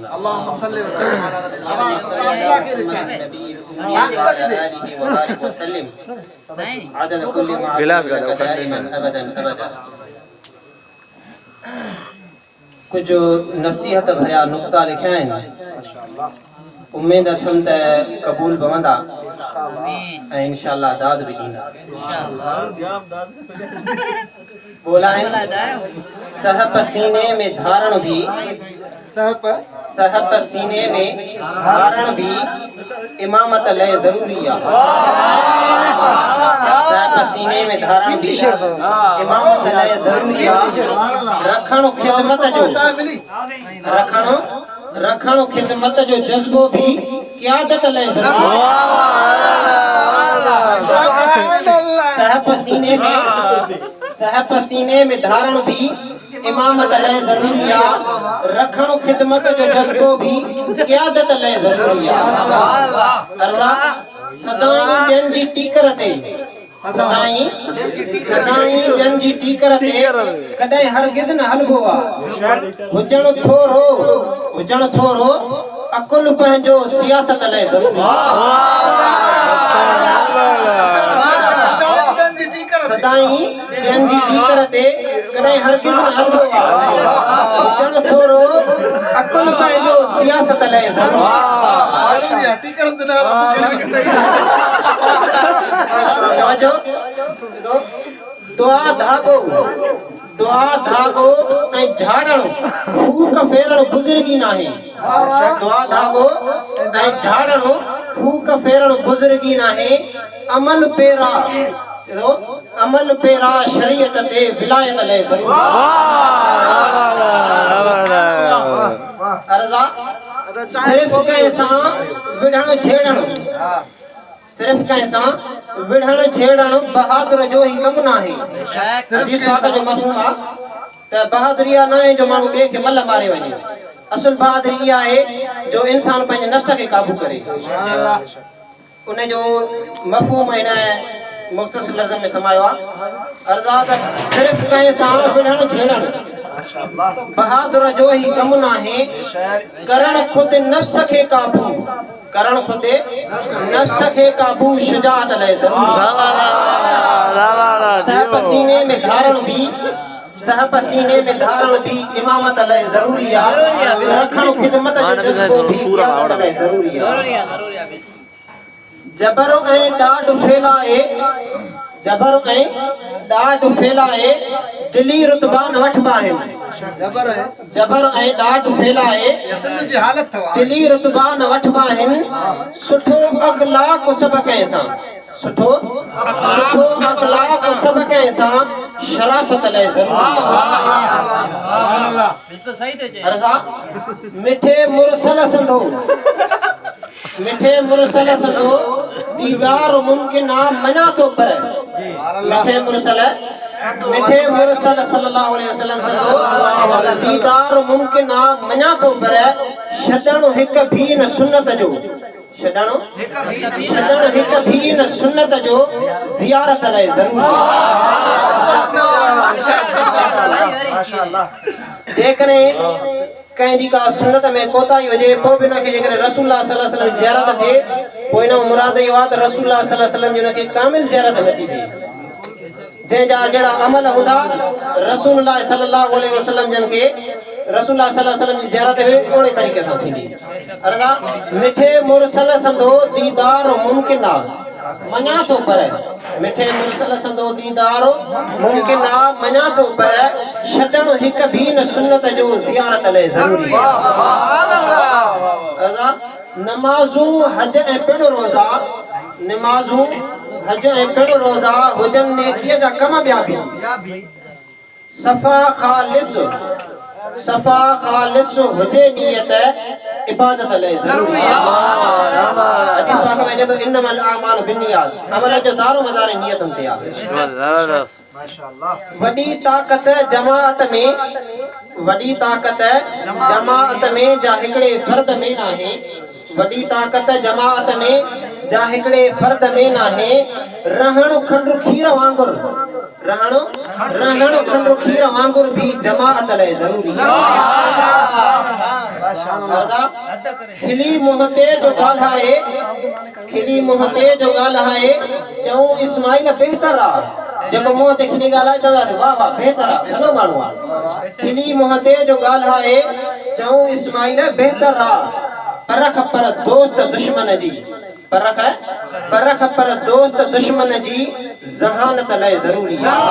اللهم صل وسلم على وسلم عدد كل معلوم دائما ابدا ابدا कुछ नसीहत भरिया नुक्ता लिखिया आहिनि उम्मीद अथम त क़बूल बवंदा ऐं इंशाअल्लाह दाद बि ॾींदा बोला है सह पसीने में धारण भी सह पसीने में धारण भी इमामत ले जरूरी है सह पसीने में धारण भी इमामत ले जरूरी है रखण खिदमत जो रखण खिदमत जो जज्बो भी क़यादत ले जरूरी है सह पसीने में धारण भी इमामत ले जरूरी है रखण खिदमत जो जज्बो भी क़यादत ले जरूरी है अर्ज़ा सदाई ॿियनि जी टीकर ते सदाई ॿियनि जी टीकर ते कॾहिं हरगिज़ न हलबो आहे हुजण थोरो अकुल पंहिंजो सियासत ले जरूरी सदाई ॿियनि जी टीकर ते कॾहिं हरगिज़ न हलबो आहे हुजण थोरो अकुल पंहिंजो सियासत ले जरूरी दुआ धागो ऐं झाड़ण फूक फेरण बुज़ुर्गी नाहे दुआ धागो ऐं झाड़ण फूक फेरण बुज़ुर्गी नाहे अमल पेरा शरीयत ते विलायत ले ज़रूरी अर्ज़ा सिर्फ़ कंहिं सां विढ़ण छेड़ण बहादुर जो ही कम नाहे हदीस पाक जो मफ़हूम आहे त बहादुरी न आहे जो माण्हू ॿिए खे मल मारे वञे असुल बहादुरी इहा आहे जो इंसान पंहिंजे नफ़्स खे काबू करे उन जो मफ़हूम हिन मुख़्तसर लफ़्ज़ में समायो आहे अर्ज़ा त सिर्फ़ कंहिं सां विढ़ण छेड़ण बहादुर जो ही कम नाहे करण ख़ुदि नफ़्स खे काबू शुजाअत ले ज़रूरी सह पसीने में धारण भी इमामत ले ज़रूरी है रखण खिदमत जो जज्बो भी क़यादत ले ज़रूरी है जबर ऐं ॾाढ फैलाए दिली रुतबा न वठबा आहिनि जबर ऐं ॾाढ फैलाए दिली रुतबा न वठबा आहिनि सुठो अखलाक सभ कंहिं सां शराफत ले ज़रूरी अर्ज़ा मिठे मुरसल संदो दीदार मुमकिन मना तो पर मिठे मुरसल सल्लल्लाहु अलैहि वसल्लम संदो दीदार मुमकिन मना तो पर छडण हिक भी न सुन्नत जो ज़ियारत ले ज़रूरी जेकॾहिं कंहिंजी का सुन्नत में कोताही हुजे पोइ बि हुनखे जेकॾहिं रसूलुल्लाह सल्लल्लाहु अलैहि वसल्लम ज़ियारत थिए पोइ हिन मुराद इहो आहे त रसूलुल्लाह सल्लल्लाहु अलैहि वसल्लम जी हुनखे कामिल ज़ियारत नथी थिए जंहिंजा जहिड़ा अमल हूंदा रसूलुल्लाह सल्लल्लाहु अलैहि वसल्लम जन खे रसूलुल्लाह सल्लल्लाहु अलैहि वसल्लम जी ज़ियारत बि ओड़े तरीक़े सां थींदी अर्ज़ा मिठे मुरसल संदो दीदार मुमकिन मञा थो पर मिठे मुरसल संदो दीदार मुमकिन मञा थो पर छडण हिक भी न सुन्नत जो ज़ियारत ले ज़रूरी अर्ज़ा नमाज़ूं हज ऐं पिण रोज़ा हुजन नेकीअ जा कम ॿिया बि सफ़ा खालिस हुजे नियत इबादत ले ज़रूरी हदीस पाक में जो इन्नमल अमाल बिन्नियात अमल जो दारो मदार नियतन ते आहे माशाअल्लाह वडी ताकत जमाअत में जा हिकड़े फर्द में नाहे वडी ताकत जमाअत में जा हिकड़े फर्द में नाहे रहणो खंडु खीर वांगुर रहणो खंडु खीर वांगुर भी जमाअत लाइ ज़रूरी खिली मुहते जो ॻाल्हाए चऊं इस्माइल बेहतर आ जेको मुंह ते खिली ॻाल्हाए चवंदासीं वाह वाह बेहतर आ घणो माण्हू आ खिली मुहते जो ॻाल्हाए चऊं इस्माइल बेहतर आ परख पर दोस्त दुश्मन जी ज़हानत लाइ ज़रूरी आहे